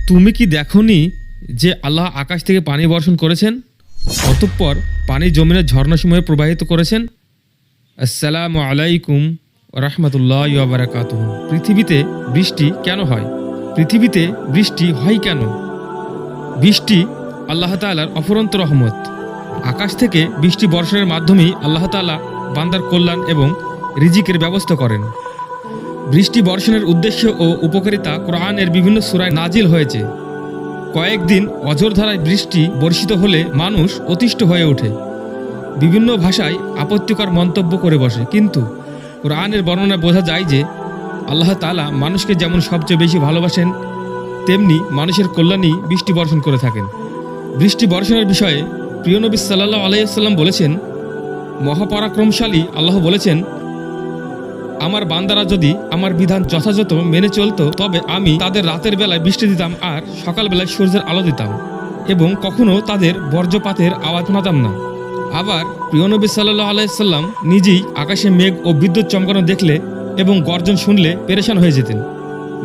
তুমি কি দেখোনি যে আল্লাহ আকাশ থেকে পানি বর্ষণ করেছেন, অতঃপর পানি জমিনের ঝর্ণাসমূহে প্রবাহিত করেছেন? আসসালামু আলাইকুম রহমতুল্লাহ বারাকাতুহু। পৃথিবীতে বৃষ্টি কেন হয়? পৃথিবীতে বৃষ্টি হয় কেন? বৃষ্টি আল্লাহ তাআলার অফুরন্ত রহমত। আকাশ থেকে বৃষ্টি বর্ষণের মাধ্যমেই আল্লাহ তাআলা বান্দার কল্যাণ এবং রিজিকের ব্যবস্থা করেন। বৃষ্টি বর্ষণের উদ্দেশ্য ও উপকারিতা কোরআনের বিভিন্ন সূরায় নাজিল হয়েছে। কয়েকদিন অঝোরধারায় বৃষ্টি বর্ষিত হলে মানুষ অতিষ্ঠ হয়ে ওঠে, বিভিন্ন ভাষায় আপত্তিকর মন্তব্য করে বসে। কিন্তু কোরআনের বর্ণনা বোঝা যায় যে আল্লাহ তাআলা মানুষকে যেমন সবচেয়ে বেশি ভালোবাসেন, তেমনি মানুষের কল্যাণেই বৃষ্টি বর্ষণ করে থাকেন। বৃষ্টি বর্ষণের বিষয়ে প্রিয় নবী সাল্লাল্লাহু আলাইহি ওয়াসাল্লাম বলেছেন, মহাপরাক্রমশালী আল্লাহ বলেছেন, আমার বান্দারা যদি আমার বিধান যথাযথ মেনে চলত, তবে আমি তাদের রাতের বেলায় বৃষ্টি দিতাম আর সকালবেলায় সূর্যের আলো দিতাম, এবং কখনো তাদের বজ্রপাতের আওয়াজ শোনাতাম না। আবার প্রিয় নবী সাল্লাল্লাহু আলাইহি ওয়াসাল্লাম নিজেই আকাশে মেঘ ও বিদ্যুৎ চমকানো দেখলে এবং গর্জন শুনলে পেরেশান হয়ে যেতেন।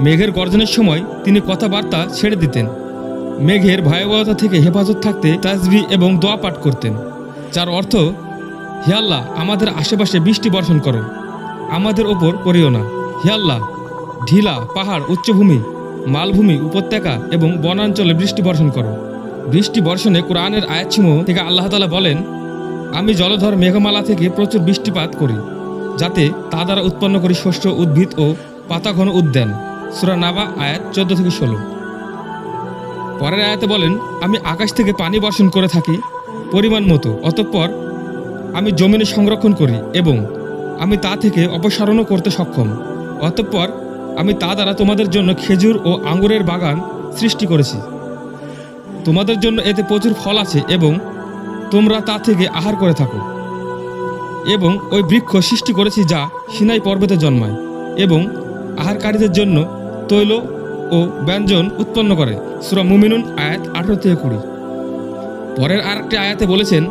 মেঘের গর্জনের সময় তিনি কথাবার্তা ছেড়ে দিতেন। মেঘের ভয়াবহতা থেকে হেফাজত থাকতে তাসবিহ এবং দোয়া পাঠ করতেন, যার অর্থ, হে আল্লাহ, আমাদের আশেপাশে বৃষ্টি বর্ষণ করো, আমাদের ওপর করিও না। হে আল্লাহ, ঢিলা পাহাড়, উচ্চভূমি, মালভূমি, উপত্যকা এবং বনাঞ্চলে বৃষ্টি বর্ষণ করো। বৃষ্টি বর্ষণে কোরআনের আয়াতসমূহ থেকে আল্লাহ তাআলা বলেন, আমি জলধর মেঘমালা থেকে প্রচুর বৃষ্টিপাত করি, যাতে তা দ্বারা উৎপন্ন করি শস্য, উদ্ভিদ ও পাতাঘন উদ্যান। সূরা নাবা আয়াত 14-16। পরের আয়াতে বলেন, আমি আকাশ থেকে পানি বর্ষণ করে থাকি পরিমাণ মতো, অতঃপর আমি জমিনে সংরক্ষণ করি এবং আমি তা থেকে অপসারণও করতে সক্ষম। অতঃপর আমি তা দ্বারা তোমাদের জন্য খেজুর ও আঙ্গুরের বাগান সৃষ্টি করেছি। তোমাদের জন্য এতে প্রচুর ফল আছে এবং তোমরা তা থেকে আহার করে থাকো। এবং ওই বৃক্ষ সৃষ্টি করেছি যা সিনাই পর্বতে জন্মায় এবং আহারকারীদের জন্য তৈল ও ব্যঞ্জন উৎপন্ন করে। সূরা মুমিনুন আয়াত 18-20। পরের আরেকটি আয়াতে বলেছেন,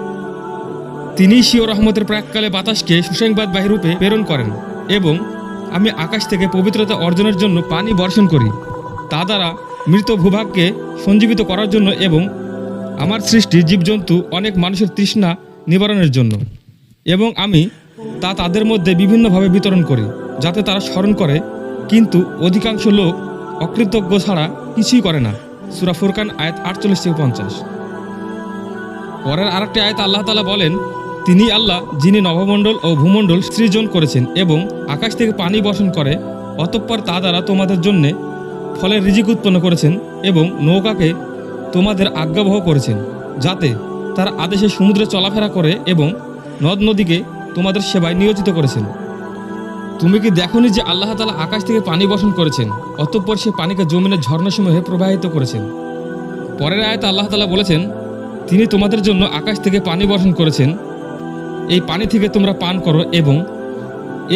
তিনি স্বীয় রহমতের প্রাককালে বাতাসকে সুসংবাদবাহী রূপে প্রেরণ করেন এবং আমি আকাশ থেকে পবিত্রতা অর্জনের জন্য পানি বর্ষণ করি, তা দ্বারা মৃত ভূভাগকে সঞ্জীবিত করার জন্য এবং আমার সৃষ্টি জীবজন্তু অনেক মানুষের তৃষ্ণা নিবারণের জন্য, এবং আমি তা তাদের মধ্যে বিভিন্নভাবে বিতরণ করি, যাতে তারা স্মরণ করে, কিন্তু অধিকাংশ লোক অকৃতজ্ঞ ছাড়া কিছুই করে না। সূরা ফুরকান আয়াত 48-50। পরের আরেকটি আয়াত আল্লাহ তাআলা বলেন, তিনি আল্লাহ যিনি নভমণ্ডল ও ভূমণ্ডল সৃজন করেছেন এবং আকাশ থেকে পানি বর্ষণ করে, অতঃপর তা দ্বারা তোমাদের জন্য ফলের রিজিক উৎপন্ন করেছেন এবং নৌকাকে তোমাদের আজ্ঞাবহ করেছেন, যাতে তার আদেশে সমুদ্রে চলাফেরা করে এবং নদ নদীকে তোমাদের সেবায় নিয়োজিত করেছেন। তুমি কি দেখোনি যে আল্লাহ তাআলা আকাশ থেকে পানি বর্ষণ করেছেন, অতঃপর সে পানিকে জমিনের ঝর্ণাসমূহে প্রবাহিত করেছেন? পরের আয়াতে আল্লাহ তাআলা বলেছেন, তিনি তোমাদের জন্য আকাশ থেকে পানি বর্ষণ করেছেন, এই পানি থেকে তোমরা পান করো এবং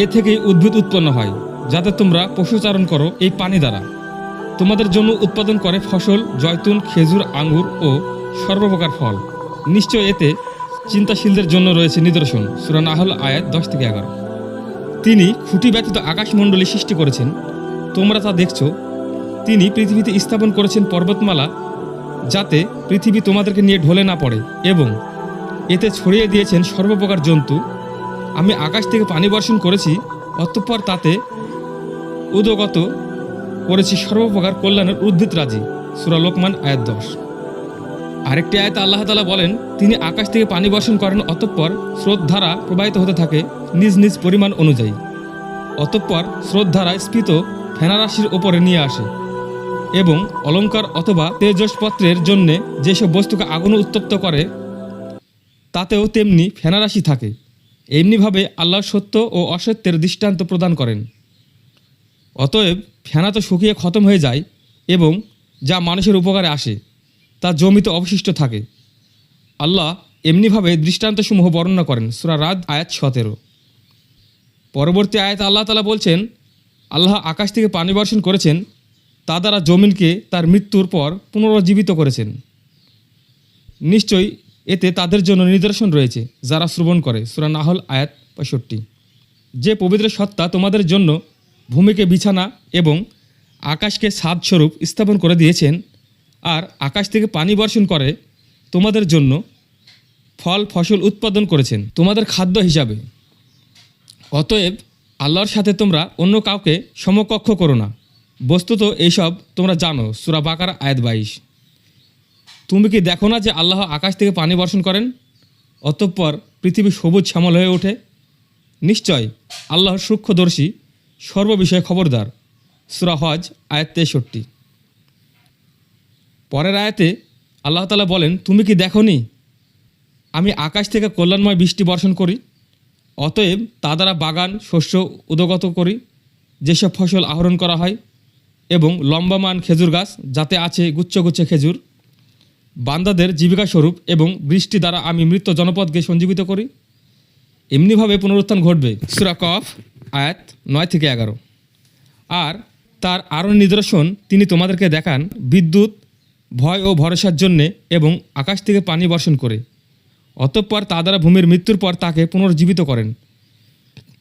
এ থেকেই উদ্ভিদ উৎপন্ন হয়, যাতে তোমরা পশুচারণ করো। এই পানি দ্বারা তোমাদের জন্য উৎপাদন করে ফসল, জয়তুন, খেজুর, আঙ্গুর ও সর্বপ্রকার ফল। নিশ্চয় এতে চিন্তাশীলদের জন্য রয়েছে নিদর্শন। সূরা নাহল আয়াত 10-11। তিনি খুঁটি ব্যতীত আকাশমণ্ডলী সৃষ্টি করেছেন, তোমরা তা দেখছ। তিনি পৃথিবীতে স্থাপন করেছেন পর্বতমালা, যাতে পৃথিবী তোমাদেরকে নিয়ে ঢলে না পড়ে, এবং এতে ছড়িয়ে দিয়েছেন সর্বপ্রকার জন্তু। আমি আকাশ থেকে পানি বর্ষণ করেছি, অতঃপর তাতে উদগত করেছি সর্বপ্রকার কল্যাণের উদ্ভিদরাজি। সূরা লোকমান আয়াত 10। আরেকটি আয়াতে আল্লাহ তাআলা বলেন, তিনি আকাশ থেকে পানি বর্ষণ করেন, অতঃপর স্রোতধারা প্রবাহিত হতে থাকে নিজ নিজ পরিমাণ অনুযায়ী। অতঃপর স্রোতধারা স্ফীত ফেনারাশির ওপরে নিয়ে আসে এবং অলঙ্কার অথবা তেজস্পত্রের জন্যে যেসব বস্তুকে আগুন উত্তপ্ত করে, তাতেও তেমনি ফেনারাশি থাকে। এমনিভাবে আল্লাহ সত্য ও অসত্যের দৃষ্টান্ত প্রদান করেন। অতএব ফেনা তো শুকিয়ে খতম হয়ে যায় এবং যা মানুষের উপকারে আসে তা জমিতে অবশিষ্ট থাকে। আল্লাহ এমনিভাবে দৃষ্টান্তসমূহ বর্ণনা করেন। সূরা রাদ আয়াত 17। পরবর্তী আয়াতে আল্লাহ তাআলা বলছেন, আল্লাহ আকাশ থেকে পানি বর্ষণ করেছেন, তা দ্বারা জমিনকে তার মৃত্যুর পর পুনরুজ্জীবিত করেছেন। নিশ্চয়ই এতে তাদের জন্য নিদর্শন রয়েছে যারা শ্রবণ করে। সূরা নাহল আয়াত 65। যে পবিত্র সত্তা তোমাদের জন্য ভূমিকে বিছানা এবং আকাশকে ছাদ স্বরূপ স্থাপন করে দিয়েছেন, আর আকাশ থেকে পানি বর্ষণ করে তোমাদের জন্য ফল ফসল উৎপাদন করেছেন তোমাদের খাদ্য হিসাবে। অতএব আল্লাহর সাথে তোমরা অন্য কাউকে সমকক্ষ করো না। বস্তুত এইসব তোমরা জানো। সূরা বাকারা আয়াত 22। তুমি কি দেখো না যে আল্লাহ আকাশ থেকে পানি বর্ষণ করেন, অতঃপর পৃথিবী সবুজ শ্যামল হয়ে ওঠে? নিশ্চয় আল্লাহর সূক্ষ্মদর্শী, সর্ববিষয়ে খবরদার। সূরা হজ আয়াত 63। পরের আয়াতে আল্লাহ তাআলা বলেন, তুমি কি দেখোনি আমি আকাশ থেকে কল্যাণময় বৃষ্টি বর্ষণ করি, অতএব তা দ্বারা বাগান শস্য উদগত করি, যেসব ফসল আহরণ করা হয়, এবং লম্বামান খেজুর গাছ যাতে আছে গুচ্ছ গুচ্ছ খেজুর, বান্দাদের জীবিকা স্বরূপ, এবং বৃষ্টি দ্বারা আমি মৃত জনপদকে সঞ্জীবিত করি। এমনিভাবে পুনরুত্থান ঘটবে। সূরা কফ আয়াত 9-11। আর তার আরও নিদর্শন তিনি তোমাদেরকে দেখান বিদ্যুৎ, ভয় ও ভরসার জন্যে, এবং আকাশ থেকে পানি বর্ষণ করে, অতঃপর তা দ্বারা ভূমির মৃত্যুর পর তাকে পুনর্জীবিত করেন।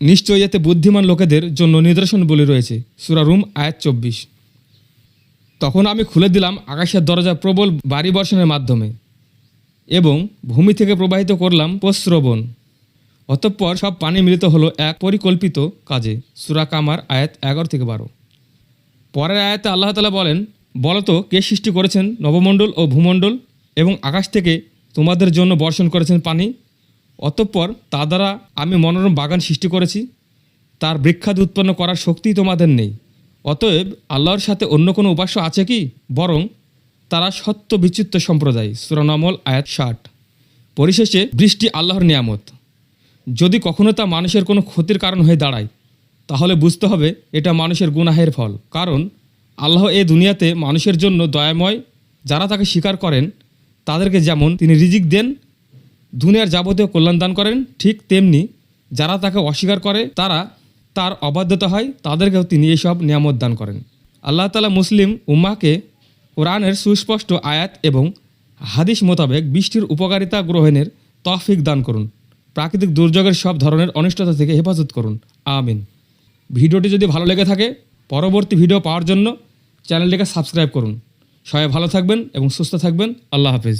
নিশ্চয়ই এতে বুদ্ধিমান লোকেদের জন্য নিদর্শন বলে রয়েছে। সূরা রুম আয়াত 24। তখন আমি খুলে দিলাম আকাশের দরজা প্রবল বাড়ি বর্ষণের মাধ্যমে, এবং ভূমি থেকে প্রবাহিত করলাম প্রস্রবণ, অতঃপর সব পানি মিলিত হলো এক পরিকল্পিত কাজে। সূরা কামার আয়াত 11-12। পরের আয়াতে আল্লাহ তাআলা বলেন, বলতো কে সৃষ্টি করেছেন নবমণ্ডল ও ভূমণ্ডল, এবং আকাশ থেকে তোমাদের জন্য বর্ষণ করেছেন পানি, অতঃপর তা দ্বারা আমি মনোরম বাগান সৃষ্টি করেছি। তার বৃক্ষাদি উৎপন্ন করার শক্তি তোমাদের নেই। অতএব আল্লাহর সাথে অন্য কোনো উপাস্য আছে কি? বরং তারা সত্য বিচ্যুত সম্প্রদায়। সূরা নামল আয়াত 60। পরিশেষে বৃষ্টি আল্লাহর নিয়ামত। যদি কখনো তা মানুষের কোনো ক্ষতির কারণ হয়ে দাঁড়ায়, তাহলে বুঝতে হবে এটা মানুষের গুনাহের ফল। কারণ আল্লাহ এই দুনিয়াতে মানুষের জন্য দয়াময়। যারা তাকে স্বীকার করেন তাদেরকে যেমন তিনি রিজিক দেন, দুনিয়ার যাবতীয় কল্যাণ দান করেন, ঠিক তেমনি যারা তাকে অস্বীকার করে, তারা তার অবাধ্যতা হয়, তাদেরকেও তিনি এইসব নিয়ামত দান করেন। আল্লাহ তাআলা মুসলিম উম্মাহকে কোরআনের সুস্পষ্ট আয়াত এবং হাদিস মোতাবেক বৃষ্টির উপকারিতা গ্রহণের তৌফিক দান করুন। প্রাকৃতিক দুর্যোগের সব ধরনের অনিষ্টতা থেকে হেফাজত করুন। আমিন। ভিডিওটি যদি ভালো লেগে থাকে, পরবর্তী ভিডিও পাওয়ার জন্য চ্যানেলটিকে সাবস্ক্রাইব করুন। সবাই ভালো থাকবেন এবং সুস্থ থাকবেন। আল্লাহ হাফেজ।